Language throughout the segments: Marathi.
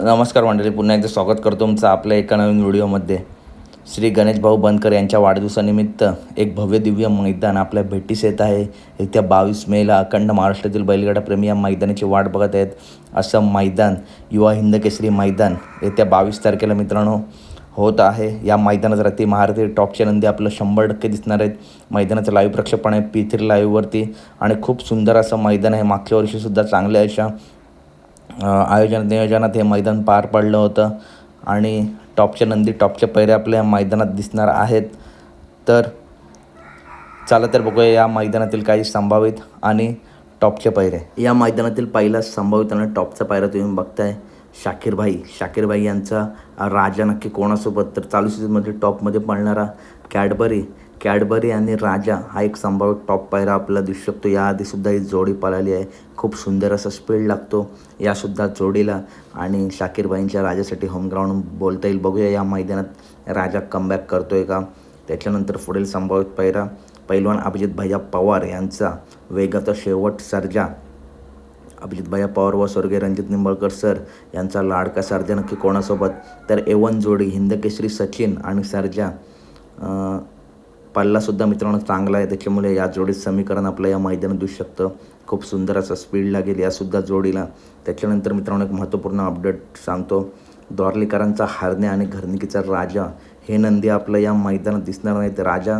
नमस्कार मंडळी, पुन्हा एकदा स्वागत करतो तुमचं आपल्या एका नवीन व्हिडिओमध्ये. श्री गणेश भाऊ बनकर यांच्या वाढदिवसानिमित्त एक भव्य दिव्य मैदान आपल्या भेटीस येत आहे. येत्या 22 मेला अखंड महाराष्ट्रातील बैलगाडा प्रेमी या मैदानाची वाट बघत आहेत. असं मैदान युवा हिंद केसरी मैदान येत्या 22 तारखेला मित्रांनो होत आहे. या मैदानात रात्री महारथी टॉपचे नंदी आपलं 100% दिसणार आहेत. मैदानाचं लाईव्ह प्रक्षेपण आहे P3 लाईव्हवरती आणि खूप सुंदर असं मैदान आहे. मागच्या वर्षीसुद्धा चांगल्या अशा नियोजनात हे मैदान पार पडलं होतं आणि टॉपचे नंदी टॉपचे पैरे आपल्या मैदानात दिसणार आहेत. तर चला तर बघूया या मैदानातील काही संभावित आणि टॉपचे पैरे. या मैदानातील पहिला संभावित आणि टॉपचा पायरा तुम्ही बघताय शाकीर भाई यांचा राजा नक्की कोणासोबत. तर चालू सीझनमध्ये टॉपमध्ये पळणारा कॅडबरी आणि राजा हा एक संभाव्य टॉप पायरा आपल्याला दिसू शकतो. याआधीसुद्धा ही जोडी पळाली आहे. खूप सुंदर असा स्पीड लागतो यासुद्धा जोडीला आणि शाकीरबाईंच्या राजासाठी होम ग्राउंड बोलता येईल. बघूया या मैदानात राजा कमबॅक करतोय का. त्याच्यानंतर पुढील संभावित पायरा पैलवान अभिजित भैया पवार यांचा वेगाचा शेवट सर्जा. अभिजित भैया पवार व स्वर्गीय रणजित निंबाळकर सर यांचा लाडका सर्जा नक्की कोणासोबत. तर A1 जोडी हिंद केसरी सचिन आणि सर्जा पल्लासुद्धा मित्रांनो चांगला आहे. त्याच्यामुळे या जोडीत समीकरण आपलं या मैदानात दिसू शकतं. खूप सुंदर असा स्पीड लागेल यासुद्धा जोडीला. त्याच्यानंतर मित्रांनो एक महत्त्वपूर्ण अपडेट सांगतो. द्वारलीकरांचा हरण्या आणि घरणिकीचा राजा हे नंदी आपलं या मैदानात दिसणार नाहीत. राजा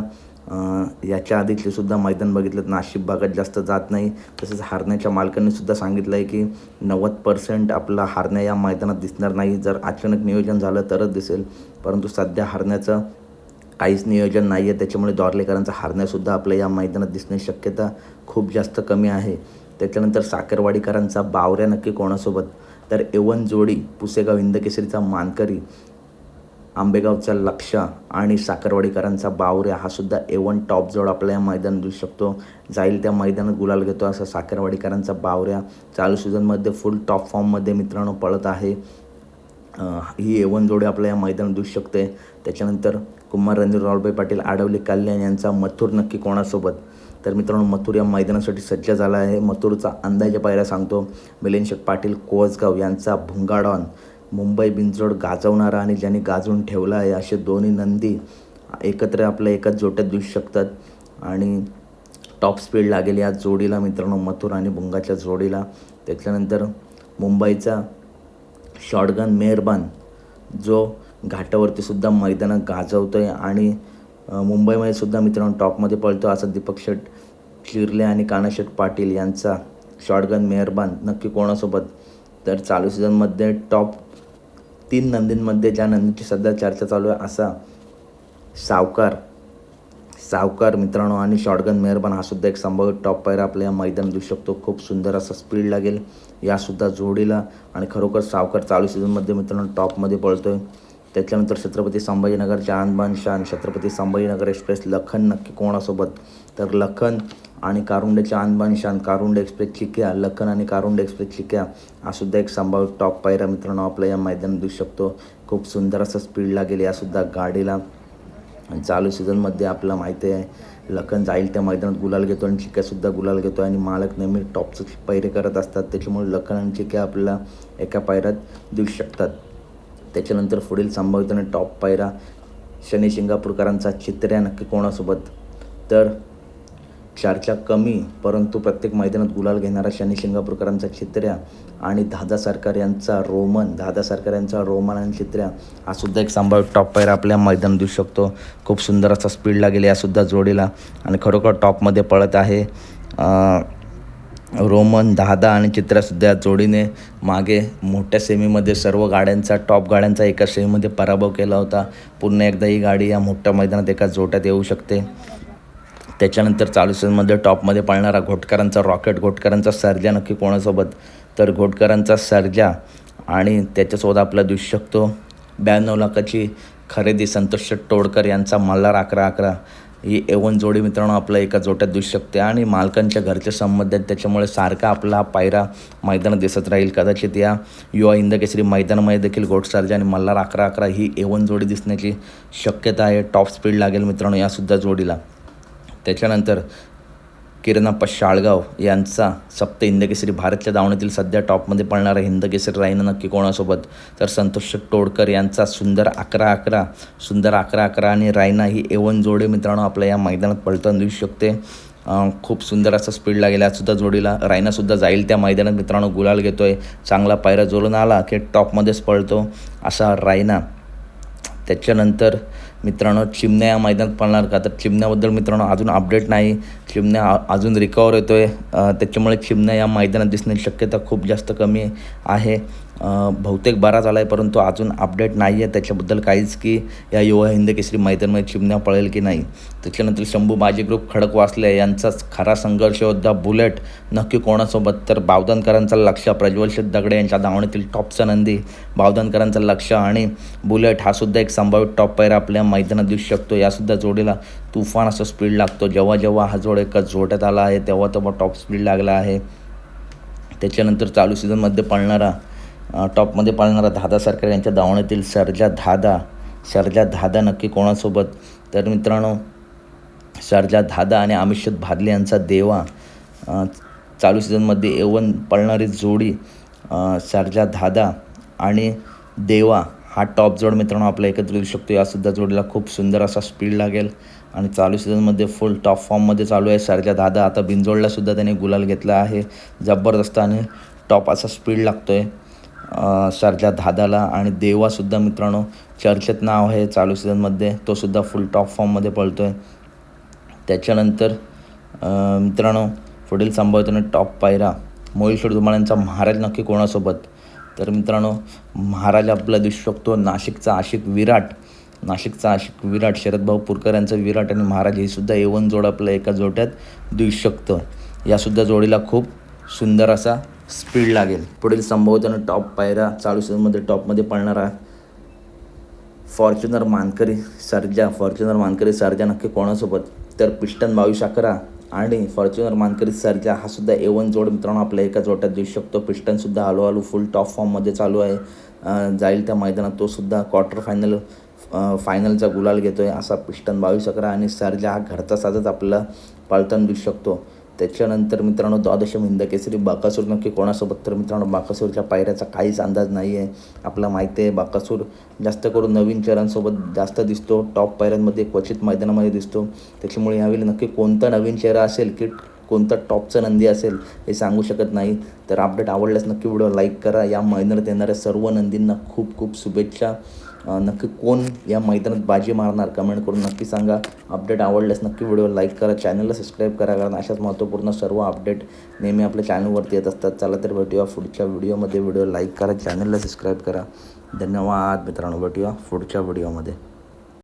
याच्या आधीचे सुद्धा मैदान बघितलं नाशिक भागात जास्त जात नाही. तसेच हरण्याच्या मालकांनीसुद्धा सांगितलं आहे की 90% आपला हरण्या या मैदानात दिसणार नाही. जर अचानक नियोजन झालं तरच दिसेल, परंतु सध्या हरण्याचं काहीच नियोजन नाही आहे. त्याच्यामुळे द्वारलेकरांचा हरण्यासुद्धा आपल्या या मैदानात दिसण्याची शक्यता खूप जास्त कमी आहे. त्याच्यानंतर साखरवाडीकरांचा बावऱ्या नक्की कोणासोबत. तर A1 जोडी पुसेगाव हिंदकेसरीचा मानकरी आंबेगावचा लक्षा आणि साखरवाडीकरांचा बावऱ्या हा सुद्धा A1 टॉप जोड आपल्या या मैदानात दिसू शकतो. जाईल त्या मैदानात गुलाल घेतो असा साखरवाडीकरांचा बावऱ्या चालू सीझनमध्ये फुल टॉप फॉर्ममध्ये मित्रांनो पळत आहे. ही A1 जोडी आपल्या या मैदानात दिसू शकते. त्याच्यानंतर कुमार रणधीर राहुलभाई पाटील आडवली कल्याण यांचा मथुर नक्की कोणासोबत. तर मित्रांनो मथुर या मैदानासाठी सज्ज झाला आहे. मथुरचा अंदाजे पायरा सांगतो. मिलिंद शेख पाटील कोसगाव यांचा भुंगाडॉन मुंबई बिनजोड गाजवणारा आणि ज्यांनी गाजवून ठेवला आहे असे दोन्ही नंदी एकत्र आपल्या एकाच जोट्यात दिसू शकतात आणि टॉप स्पीड लागेल या जोडीला मित्रांनो मथुर आणि भुंगाच्या जोडीला. त्याच्यानंतर मुंबईचा शॉटगन मेहरबान जो घाटावरती सुद्धा मैदानात गाजवतो आहे आणि मुंबईमध्ये सुद्धा मित्रांनो टॉपमध्ये पळतो असा दीपक शेठ चिरले आणि कानाशेठ पाटील यांचा शॉटगन मेहरबान नक्की कोणासोबत. तर चालू सीझनमध्ये टॉप 3 नंदींमध्ये ज्या नंदीची सध्या चर्चा चालू आहे असा सावकार मित्रांनो आणि शॉटगन मेहरबान हा सुद्धा एक संभाव्य टॉप पायरा आपल्या या मैदानात दिसू शकतो. खूप सुंदर असा स्पीड लागेल यासुद्धा जोडीला आणि खरोखर सावकार चालू सीझनमध्ये मित्रांनो टॉपमध्ये पळतो आहे. त्याच्यानंतर छत्रपती संभाजीनगरच्या आणबान शान छत्रपती संभाजीनगर एक्सप्रेस लखन नक्की कोणासोबत. तर लखन आणि कारुंडेच्या आणबान शान कारुंडे एक्सप्रेस चिक्या लखन आणि कारुंडे एक्सप्रेस चिक्या हा सुद्धा एक संभाव्य टॉप पायरा मित्रांनो आपल्या या मैदानात दिसू शकतो. खूप सुंदर असा स्पीड लागेल यासुद्धा गाडीला. आणि चालू सीझनमध्ये आपल्याला माहिती आहे लखन जाईल त्या मैदानात गुलाल घेतो आणि चिक्यासुद्धा गुलाल घेतो आणि मालक नेहमी टॉपचे पैरे करत असतात. त्याच्यामुळे लखन आणि चिक्या आपल्याला एका पायऱ्यात दिसू शकतात. त्याच्यानंतर पुढील संभावित आणि टॉप पायरा शनी शिंगापूरकरांचा चित्र्या नक्की कोणासोबत. तर चर्चा कमी परंतु प्रत्येक मैदानात गुलाल घेणारा शनी शिंगापूरकरांचा चित्र्या आणि दादा सरकार यांचा रोमन आणि चित्र्या हा सुद्धा एक संभाव्य टॉप पायरा आपल्या मैदानात दिसू शकतो. खूप सुंदर असा स्पीड लागेल यासुद्धा जोडीला आणि खरोखर टॉपमध्ये पळत आहे. रोमन दादा आणि चित्रासुद्धा जोडीने मागे मोठ्या सेमीमध्ये सर्व गाड्यांचा टॉप गाड्यांचा एका सेमीमध्ये पराभव केला होता. पुन्हा एकदा ही गाडी या मोठ्या मैदानात एका जोट्यात येऊ शकते. त्याच्यानंतर चालू सीझनमध्ये टॉपमध्ये पळणारा घोटकरांचा सर्जा नक्की कोणासोबत. तर घोटकरांचा सर्जा आणि त्याच्यासोबत आपला दिसू शकतो 92 लाखाची खरेदी संतोष तोडकर यांचा मल्हार 11-11 ही A1 जोडी मित्रांनो आपल्या एका जोट्यात दिसू शकते आणि मालकांच्या घरचे संबंध आहेत त्याच्यामुळे सारखा आपला पायरा मैदानात दिसत राहील. कदाचित या युवा हिंद केसरी मैदानामध्ये देखील घोट सर्जा आणि मल्हार 11-11 ही A1 जोडी दिसण्याची शक्यता आहे. टॉप स्पीड लागेल मित्रांनो यासुद्धा जोडीला. त्याच्यानंतर किरणप्पा शाळगाव यांचा सप्त हिंदकेसरी भारतच्या दावणीतील सध्या टॉपमध्ये पळणारा हिंदकेसरी रायना नक्की कोणासोबत, तर संतोष तोडकर यांचा सुंदर 11-11 आणि रायना ही A1 जोडी मित्रांनो आपल्या या मैदानात पळताना दिसू शकते. खूप सुंदर असा स्पीड लागेल यासुद्धा जोडीला. रायनासुद्धा जाईल त्या मैदानात मित्रांनो, गुलाल घेतो आहे. चांगला पायरा जोडून आला की टॉपमध्येच पळतो असा रायना. त्याच्यानंतर मित्रांनो चिमण्या या मैदानात पळणार का, तर चिमण्याबद्दल मित्रांनो अजून अपडेट नाही. चिमण्या अजून रिकवर येतो आहे, त्याच्यामुळे चिमण्या या मैदानात दिसण्याची शक्यता खूप जास्त कमी आहे. बहुतेक बरा झाला आहे, परंतु अजून अपडेट नाही आहे त्याच्याबद्दल काहीच की या युवा हिंदकेसरी मैदानामध्ये चिमण्या पळेल की नाही. त्याच्यानंतर शंभू बाजी ग्रुप खडकवासले यांचाच खरा संघर्ष योद्धा बुलेट नक्की कोणासोबत, तर बावधनकरांचा लक्ष, प्रज्वल शेठ दगडे यांच्या धावणीतील टॉपचा नंदी बावधनकरांचा लक्ष आणि बुलेट हा सुद्धा एक संभाव्य टॉप पायरा आपल्या मैदानात दिसू शकतो. यासुद्धा जोडीला तुफान असं स्पीड लागतो. जेव्हा हा जोड एका जोड्यात आला आहे तेव्हा टॉप स्पीड लागला आहे. त्याच्यानंतर चालू सीझनमध्ये पळणारा टॉपमध्ये पळणारा दादा सरकार यांच्या धावणीतील सर्जा धादा नक्की कोणासोबत, तर मित्रांनो सर्जा धादा आणि अमित भादले यांचा देवा. चालू सीझनमध्ये A1 पळणारी जोडी सर्जा धादा आणि देवा हा टॉप जोड मित्रांनो आपल्या एकत्र दिसू शकतो. यासुद्धा जोडीला खूप सुंदर असा स्पीड लागेल आणि चालू सीझनमध्ये फुल टॉप फॉर्ममध्ये चालू आहे सर्जा धादा. आता बिंजोडलासुद्धा त्याने गुलाल घेतला आहे. जबरदस्त आणि टॉप असा स्पीड लागतो आहे सर्जा धादाला. आणि देवासुद्धा मित्रांनो चर्चेत नाव आहे चालू सीझनमध्ये, तोसुद्धा फुल टॉप फॉर्ममध्ये पळतो आहे. त्याच्यानंतर मित्रांनो पुढील संभाव्यतेने टॉप पायरा मोहिल शेडुमाळ्यांचा महाराज नक्की कोणासोबत, तर मित्रांनो महाराज आपला दिसू शकतो नाशिकचा आशिक विराट शरदभाऊ पुरकर यांचं विराट आणि महाराज हे सुद्धा A1 जोड आपल्या एका जोड्यात दिसू शकतं. यासुद्धा जोडीला खूप सुंदर असा स्पीड लागेल. पुढील संभाव्यतेने टॉप पायरा चालू सीझनमध्ये टॉपमध्ये पळणारा फॉर्च्युनर मानकरी सर्जा नक्की कोणासोबत, तर पिस्टन 22-11 आणि फॉर्च्युनर मानकरी सर्जा हा सुद्धा A1 जोड मित्रांनो आपल्या एका जोड्यात दिसू शकतो. पिस्टनसुद्धा हळूहळू फुल टॉप फॉर्ममध्ये चालू आहे. जाईल त्या मैदानात तोसुद्धा क्वार्टर फायनलचा गुलाल घेतो आहे असा पिस्टन 22-11 आणि सर्जा हा घरचा साजच आपल्याला पळताना दिसू शकतो. त्याच्यानंतर मित्रांनो द्वादशम हिंदकेसरी बाकासूर नक्की कोणासोबत, तर मित्रांनो बाकासूरच्या पायऱ्याचा काहीच अंदाज नाही आहे. आपल्याला माहिती आहे बाकासूर जास्त करून नवीन चेहऱ्यांसोबत जास्त दिसतो, टॉप पायऱ्यांमध्ये क्वचित मैदानामध्ये दिसतो. त्याच्यामुळे यावेळी नक्की कोणता नवीन चेहरा असेल की कोणता टॉपचा नंदी असेल हे सांगू शकत नाही. तर अपडेट आवडल्यास नक्की व्हिडिओ लाईक करा. या मैदानात येणाऱ्या सर्व नंदींना खूप खूप शुभेच्छा. नक्की कोण या मैदानात बाजी मारणार कमेंट करून नक्की सांगा. अपडेट आवडल्यास नक्की व्हिडिओ लाईक करा, चॅनलला सबस्क्राईब करा, कारण अशाच महत्त्वपूर्ण सर्व अपडेट नेहमी आपल्या चॅनलवरती येत असतात. चला तर भेटूया पुढच्या व्हिडिओमध्ये. व्हिडिओ लाईक करा, चॅनलला सबस्क्राईब करा. धन्यवाद मित्रांनो, भेटूया पुढच्या व्हिडिओमध्ये.